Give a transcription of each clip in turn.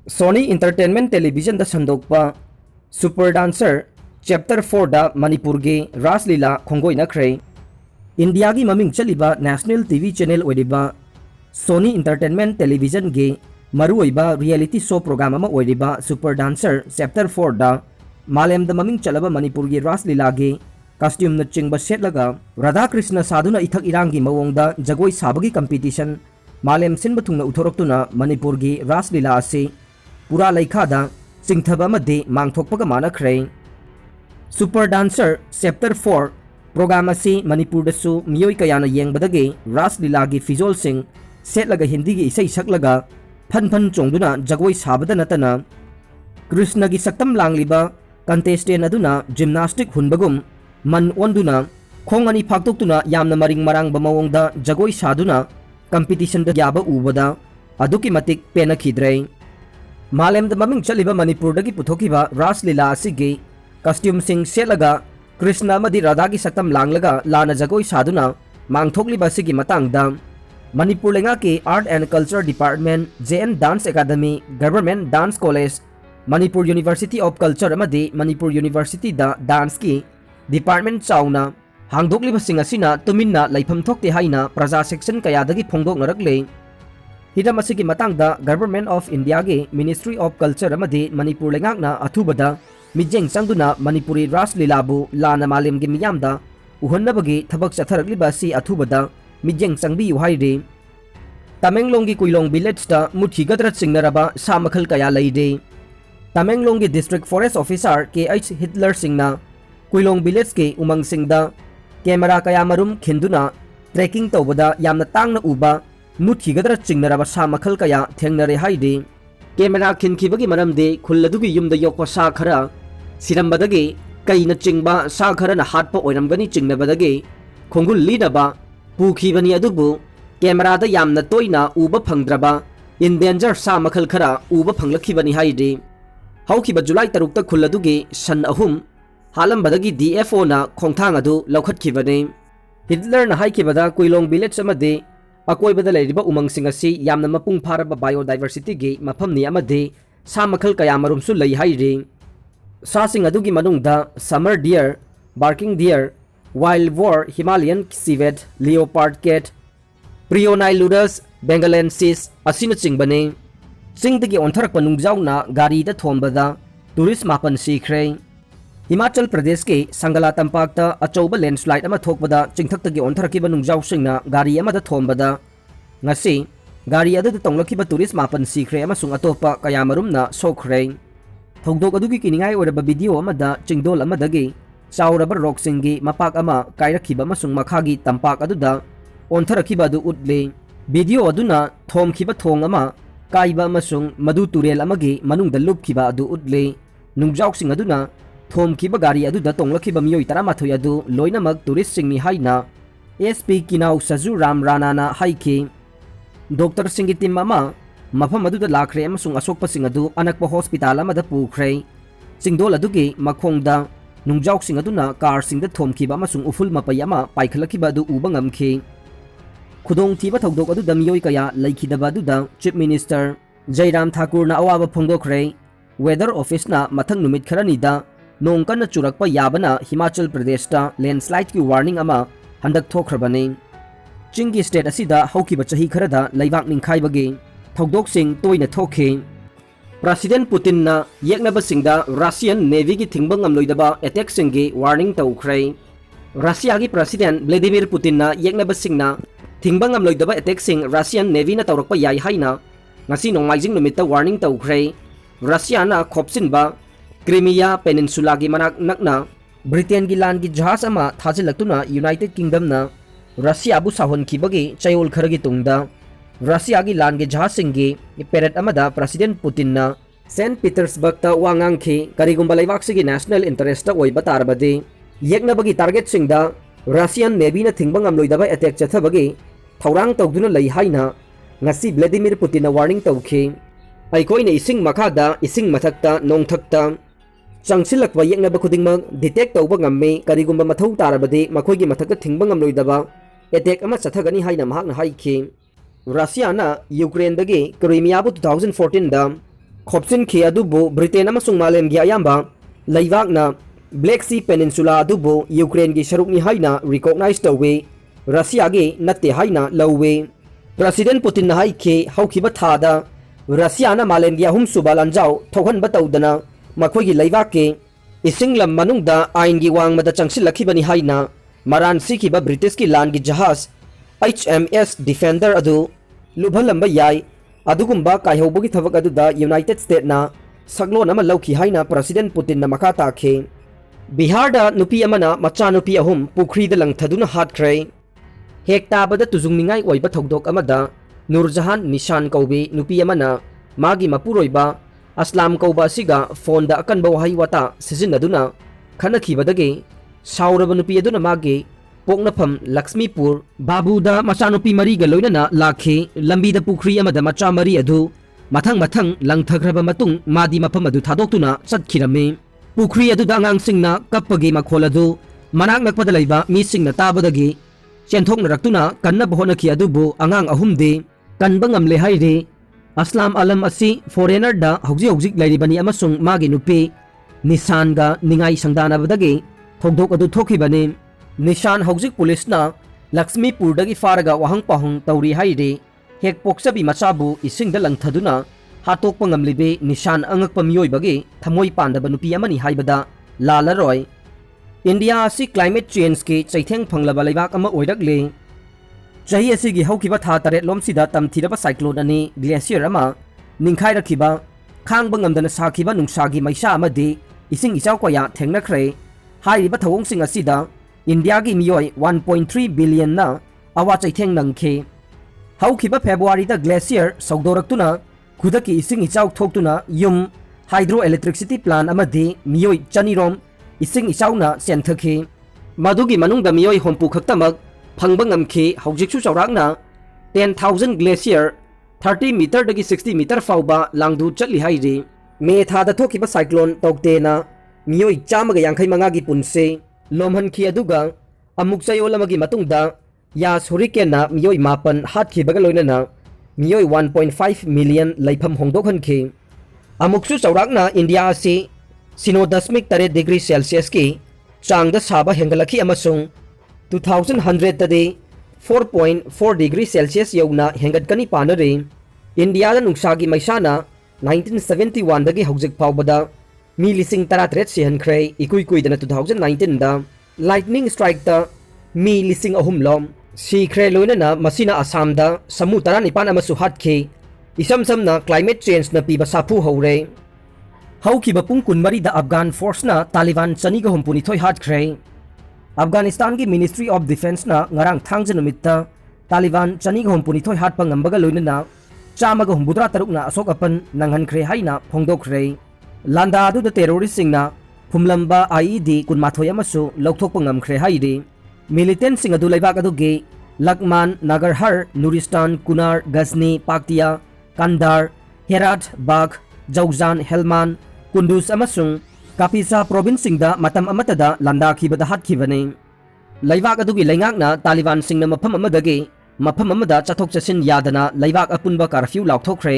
Soni Entertainment Television संदोकपा Super Dancer Chapter 4 दा मणिपुर के रासलीला खोंगोइनख्रे इंडिया की ममिंग चलिबा नेशनल टीवी चैनल ओइरिबा सोनी इंटरटेनमेंट टेलीविजन के मरुओइबा रियलिटी शो प्रोग्राम अमा ओइरिबा सुपर डांसर चैप्टर 4 दा मालेम द ममिंग चलबा मणिपुर की रासलीला के कॉस्ट्यूम न चिंग सेटलगा राधा कृष्ण साधुना इथक इरांगी मवोंगदा जगोई साबगी कंपटीशन मालेम सिनब थुंगना उथोरक्तुना मणिपुर की रासलीला असे पूरा लैखादा चिंथबा मध्य मांगथोकपगा मानख्रे सुपर डांसर चैप्टर 4 प्रोग्राम असी मणिपुर दसु मियोय कयाना येंगबदगे रासलीला की फिजोल सिंह सेटलगा हिंदी की इसई सकलगा फन फन चोंगदुना जगोई साबदा नतना कृष्ण की सक्तम लांगलिबा कंटेस्टेंट अदुना जिम्नास्टिक हुनबगुम मन ओंदुना खोंग अनि फाक्तोक्तुना यामना मरिंग मरांग मवोंगदा जगोई सादुना कंपटीशन द याबा उबदा अदुकी मतिक पेनखिद्रे मालेम द ममिंग चलिबा मणिपुर दगी पुथोकिबा रासलीला असिगे कॉस्ट्यूम सिंग सेलगा कृष्ण अमदी राधा की सक्तम लांगलगा लाना जगोई सादुना मांगथोकलिबा सिगी मतंगदा मणिपुर लेंगा के art and culture department JN dance academy government dance college Manipur university of culture अमदी मणिपुर यूनिवर्सिटी दा डांस की डिपार्टमेंट चाउना हांगदोकलिबसिंग असिना तुमिन्ना लैफम थोकते हाइना प्रजा सेक्शन कयादगी फोंगदोकनरकले हिदम असिगी मतंगदा गवर्नमेंट ऑफ इंडिया के मिनिस्ट्री ऑफ कल्चर अमदी मणिपुर लेंगाकना अथुबदा मिजेंग चंगदुना मणिपुरी रासलीलाबु लाना मालेम के मियामदा उहन्नबगी थबक चथरकलिबा असि अथुबदा मिजेंग चंगबियु हाइरे तमेंगलोंग की कुइलोंग विलेज दा मुठिगदर सिंगनरबा सा मखल कया लैदे तमेंगलोंग के डिस्ट्रिक्ट फॉरेस्ट ऑफिसर के एच हिटलर सिंगना कुइलोंग विलेज के उमंग सिंगदा कैमरा कया मरुम खिंदुना ट्रैकिंग तौबदा यामना तांगना उबा मुठिगदर चिंगनरबा सा मखल कया थेंगनरे हाइदे कैमरा खिनखिबगी मरमदे खुल्लदुगी युमदा योकपा सा खरा सिरमबदगे कईना चिंगबा सा खरना हाटपा ओइरमगनी चिंगनबदगे खोंगुल लीनबा पुखिबनी अदुबु कैमरादा यामना तोइना उबा फंगद्रबा इंडेंजर सा मखल खरा उबा फंगलखिबनी हाइदे हौखिबा जुलाई 3 खुल्लदुगे सन अहुम हालंबदगी डीएफओ ना खोंथांग अदु लौखटखिबने हिटलर ना हाइखिबदा कुइलोंग विलेज अमदे अकोइबदा लेरिबा उमंगसिंग असि यामना मपुंग फारबा बायोडाइवर्सिटी गे मफमनि अमदे सा मखल कया मरुमसु लई हाइरे सासिंग अदुगी मनुंगदा sambar deer barking deer wild boar Himalayan civet leopard cat prionailurus bengalensis असिना चिंगबने चिंगदगी ओंथरक नुंगजाउना गारीदा थोंबदा टूरिस्ट मापन सीख्रे हिमाचल प्रदेश के संगला तंपाक्ता अचौबा लैंडस्लाइड अमा थोकबदा चिंथक्तगी ओंथरकिबा नुंगजाउसिंगना गारी अमादा थोंबदा ngasi गारी अदुदा तोंगलखिबा टूरिस्ट मापन सीख्रे अमसुंग अतोपा कयामरुमना सोख्रे थौदोक अदुगी किनिंगाई ओरबा वीडियो अमदा चिंगदोल अमदगी चाउरबा रॉकसिंगी मपाक अमा कायरखिबा अमसुंग मखागी तंपाक अदुदा ओंथरखिबा अदु उतले वीडियो अदुना थोमखिबा थोंग अमा काइबा अमसुंग मदु तुरेल अमगी मनुंगदा लुपखिबा अदु उतले नुंगजाउसिंग अदुना थोमखिबा गारी अदुदा तोंगलखिबा मियोय 13 अदु लोइनमक टूरिस्ट सिंगनी हाइना एसपी किनाउ सजु राम राणाना हाइखि डॉक्टर सिंगी टीम अमा मफम अदुदा लाख्रे अमसुंग असोकपसिंग अदु अनकपा हॉस्पिटल अमदा पुख्रे चिंगदोल अदुगी मखोंगदा नुंगजाउसिंग अदुना कार सिंगदा थोमखिबा अमसुंग उफुल मपै अमा पाइखलखिबा अदु उबा ngamखि खुदोंग थीबा थौदोक अदुदा मियोय कया लैखिदबा अदुदा चीफ मिनिस्टर जयराम ठाकुर ना अवाबा फोंदोखरे वेदर ऑफिस ना मथंग नुमित खरनीदा नोंग कन्ना चुरकपा याबना हिमाचल प्रदेश ता लैंडस्लाइड की वार्निंग अमा हंदक थोखरबने चिंगी स्टेट असिदा हौकिबा चही खरदा लैबाक निंखाइबगे थौदोकसिंग तोइना थोखे प्रेसिडेंट पुतिन ना येकनबसिंगदा रशियन नेवी की थिंगबा ngamloidaba अटैक सिंगी वार्निंग तौख्रे रशिया की प्रेसिडेंट व्लादिमीर पुतिन ना येकनबसिंगना थिंगबा ngamloidaba अटैक सिंग रशियन नेवी ना तौरकपा याइ हाइना ngasi nongmaijing numitta वार्निंग तौख्रे रशिया ना खोपसिनबा क्रीमिया पेनिनसुला की मनाक नकना ब्रिटेन की लान की जहाज अमा थाजिलक्तुना यूनाइटेड किंगडम ना रशिया बु साहोनखिबगी चयोल खरगी तुंगदा रशिया की लान के जहाज सिंगी पेरेड अमदा प्रेसिडेंट पुतिन ना सेंट पीटर्सबर्ग ता वांगांखि करिगुंबा लेबाक सिगी नेशनल इंटरेस्ट ओइबा तारबदे येकनबगी टारगेट सिंगदा रशियन नेवी ना थिंगबा ngamloidaba अटैक चथबगी थौरांग तौदुना लई हाइना ngasi व्लादिमीर पुतिन वार्निंग तौखि अइकोइने इसिंग मखादा इसिंग मथक्ता नोंथक्ता चंगसिलक्वा येकनबा खुदिंगमक डिटेक्ट तौबा ngame करिगुंबा मथौ तारबदे मखोइगी मथक्ता थिंगबा ngamloidaba अटैक अमा चथगनी हाइना महाकना हाइखि रशिया ना यूक्रेन दगे क्रीमिया 2014 दा खोपसिनखी अदुबु ब्रिटेन अमसुंग मालेमगी अयाम्बा लैवाकना ब्लैक सी पेनिनसुला अदुबु यूक्रेन की सरुकनी हाइना रिकॉग्नाइज तौवे रशिया गे नत्ते हाइना लौवे प्रेसिडेंट पुतिन हाइखे हौखिबा थादा रशियाना मालेमगी अहुमसुबा लांजाव थौहनबा तौदना मखोगी लैवाके इसिंगलम मनुंगदा आइनगी वांगमदा चंगसिलखिबनी हाइना मरान सिखिबा ब्रिटिश की लान की जहाज HMS डिफेंडर अदु लुभलंबा याय अदुगुंबा कायहौबगी थबक अदुदा यूनाइटेड स्टेट ना सगलोन अमा लौखि हाइना प्रेसिडेंट पुतिन ना मखा ताखे बिहार दा नुपी अमना मचा नुपी अहुम पुखरी दा लंगथदुना हाटख्रे हेक ताबदा तुजुंगनिंगाई ओइबा थौदोक अमदा नूरजहान निशान कौबे नुपी अमना मागी मपुरोइबा अस्लाम कौबा सिगा फोन दा अकनबा वहाई वाता सिजिनदुना खनखिबदगे साउरबा नुपी अदुना मागे पोकनफम लक्ष्मीपुर बाबूदा मचानुपी मरीगा लोइनना लाखे लंबीदा पुखरी अमदा मचा मरी अदु मथंग मथंग लंगथग्रबा मतुंग मादी मफम अदु थादोक्तुना चटखिरमे पुखरी अदुदा अंगांगसिंगना कप्पगे मखोल अदु मनाक नकपदा लैबा मीसिंगना ताबदगे चेंथोकनरक्तुना कन्नबा होनखि अदुबु अंगांग अहुमदे कनबा ngamle हाइरे अस्लाम आलम असी फॉरेनर दा हौजी हौजिक लैरिबनी अमसुंग मागे नुपी निशानगा निंगाई संगदानबदगे थौदोक अदु थोखिबने निशान हौजिक पुलिसना लक्ष्मीपुरदगी फारगा वहंग पाहुंग तौरी हाइरे हेक पोक्सबी मचाबु इसिंगदा लंगथदुना हातोकपा ngamलिबे निशान अंगकपा मियोइबगे थमोई पांदबा नुपी अमनी हाइबदा लालरॉय इंडिया असी क्लाइमेट चेंज के चैथेंग फंगलबा लैबाक अमा ओइरकले चही असिगी हौखिबा था तरेट लोमसिदा तमथिरबा साइक्लोन अनि ग्लेशियर अमा निंखाइरखिबा खांगबा ngamदना साखिबा नुंसागी मैसा अमदि इसिंग इचाव कोया थेंगनख्रे हाइरिबा थवोंगसिंग असिदा इंडिया की मियोय 1.3 बिलियन ना अवा चैथेंग नंखे हौखिबा फेब्रुआरी दा ग्लेशियर सौदोरक्तुना खुदकी इसिंग इचाव थोक्तुना युम हाइड्रो इलेक्ट्रिसिटी प्लांट अमदि मियोय चनिरोम इसिंग इचावना सेंथखे मदुगी मनुंगदा मियोय होंपु खक्तमक फंगबा ngamखे हौजिकसु चौराकना 10,000 ग्लेशियर 30 मीटर दगी 60 मीटर फाउबा लांगदु चटलि हाइरे मे थादा थोखिबा साइक्लोन तौक्तेना मियोय चामगा यांखै मंगागी पुनसे लोमहनखी अदुगा अमुक चयोलमगी मतुंगदा यास हुरिकेना मियोय मापन हातखिबगा लोइनना मियोय 1.5 मिलियन लैफम होंदोखनखे अमुकसु चौराकना इंडिया से 0.3 सेल्सियस की चांगदा साबा हेंगलखी अमसुंग 2100 तदे 4.4 डिग्री सेल्सियस यौना हेंगतकनी पानरे इंडिया दा नुंसागी मैसाना 1971 दगी हौजिक फाउबदा मी लिसिंग 13 सिहनख्रे इकुई कुइदना 2019 दा लाइटनिंग स्ट्राइक दा मी लिसिंग अहुम लोम सीख्रे लोइनना मसिना आसाम दा समु 19 अमसु हाटखे इसम समना क्लाइमेट चेंज न पीबा साफु हौरे हौखिबा पुंग कुनमरी दा अफगान फोर्स ना तालिबान चनिगा हुमपुनी थोय हाटख्रे अफगानिस्तान की मिनिस्ट्री ऑफ डिफेंस ना ngarang thangja numitta तालिबान चनिगा हुमपुनी थोय हाटपा ngambaga लोइनना चामगा हुमबुद्रा तरुकना असोक अपन नंगहनख्रे हाइना फोंगदोखरे लांदा अदुदा टेरोरिस्ट सिंगना फुमलंबा IED कुनमाथोय अमसु लौथोकपा ngamkhre हाइरे मिलिटेंट सिंग अदु लैबाक अदुगे लकमान नागरहर नूरिस्तान कुनार गजनी पाक्तिया कंदार हेरात बाग जौजान हेलमान कुंदुस अमसुंग कापिसा प्रोविंस सिंगदा मतम अमतदा लांदाखिबदा हाटखिबने लैबाक अदुगी लैंगाकना तालिबान सिंगना मफम अमदगे मफम अमदा चथोक चसिन यादना लैबाक अपुनबा कर्फ्यू लाउथोखरे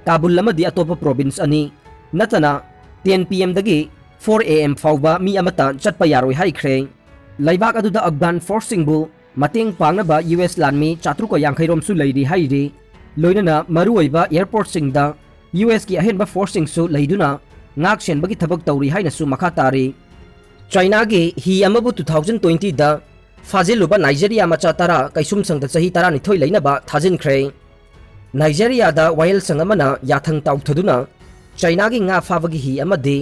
काबुल अमदी अतोपा प्रोविंस अनि नतना 10 PM दगी 4 AM फाउबा मी अमता चटपा यारोय हाइख्रे लैबाक अदुदा अफगान फोर्स सिंगबु मतेंग पांगनबा US लानमी 450 रोमसु लैरि हाइरे लोइनना मरुओइबा एयरपोर्ट सिंगदा US की अहेनबा फोर्स सिंगसु लैदुना ngak senbagi thabak tawri haina su makha tari China ge hi amabu 2020 da fajiluba Nigeria macha tara kaisum sangda chahi tara ni thoi leina ba thajin khre Nigeria da whale sangamana yathang tauk thaduna China gi nga fawagi hi amade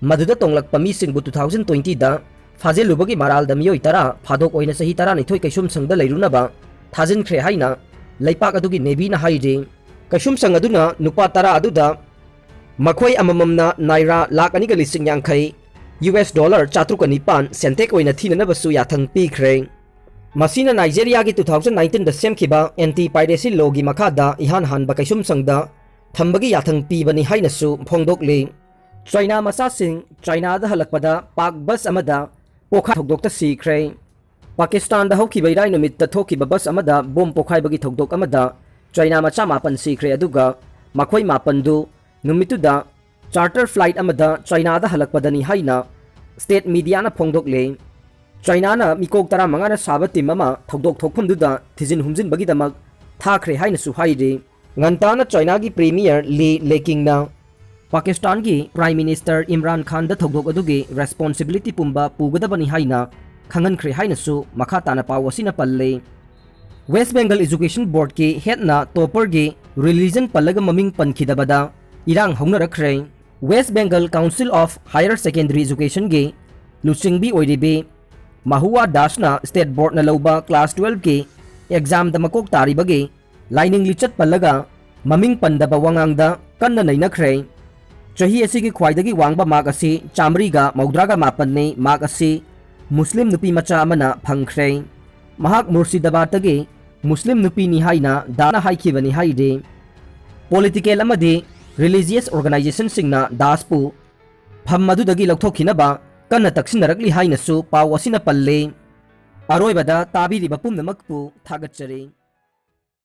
maduda tonglak pami singbu 2020 da fajiluba gi maral da miyoi tara phadok oina chahi tara ni thoi kaisum sangda leiruna ba thajin khre haina leipak adugi nevi na haide kaisum sang aduna nupa tara aduda मखोई अमममना नाइरा लाख अनिगा लिसिंग यांखै US dollar 4.9 सेंटेक ओइना थीननबसु याथंग पीख्रे मसीना नाइजेरिया की 2019 द सेमखिबा एंटी पाइरेसी लॉ की मखादा इहान हान बकैसुम संगदा थंबगी याथंग पीबनी हाइनसु फोंगदोकले चाइना मसा सिंह चाइना दा हलकपदा पाक बस अमदा पोखा थोगदोकता सीख्रे पाकिस्तान दा हौखिबा इराय नुमित थोखिबा बस अमदा बोम पोखाइबगी थोगदोक अमदा चाइना मचा मापन सीख्रे अदुगा मखोई मापन दु नुमितुदा चार्टर फ्लाइट अमदा चाइनादा हलकपदनी हाइना स्टेट मीडियाना फोंदोकले चाइनाना मिकोक तरा मंगाना साबा टीम अमा थौदोक थोकफमदुदा थिजिन हुमजिनबगीदमक थाखरे हाइनसु हाइरे ngantana China gi premier Li Lekingna Pakistan gi Prime Minister Imran Khan da thogdok adugi responsibility pumba pugadabani haina khangan khre haina su makha tana pawasina palle West Bengal Education Board ki head na topper gi religion pallaga maming pankhidabada irang hongna rakhre West Bengal Council of Higher Secondary Education gi lusingbi oiribe Mahua Dasna State Board na lauba class 12 ki exam da makok taribagi लाइनिंग लिचत पल्लगा ममिंग पंदबा वांगांगदा कन्ना नैनख्रे चही असिगी ख्वाइदगी वांगबा mark असि चामरीगा मौद्रागा मापन्ने मार्क असि मुस्लिम नुपी मचा अमना फंख्रे महाक मुर्शिदाबादगी मुस्लिम नुपी निहाइना दाना हाइखिबनी हाइदे पॉलिटिकल अमदि रिलीजियस ऑर्गेनाइजेशन सिंगना दासपु फम मदुदगी लौथोखिनबा कन्ना तक्सिनरकली हाइनसु पाव असिना पल्ले अरोइबदा ताबिरिबा पुमनमकपु थागतचरे।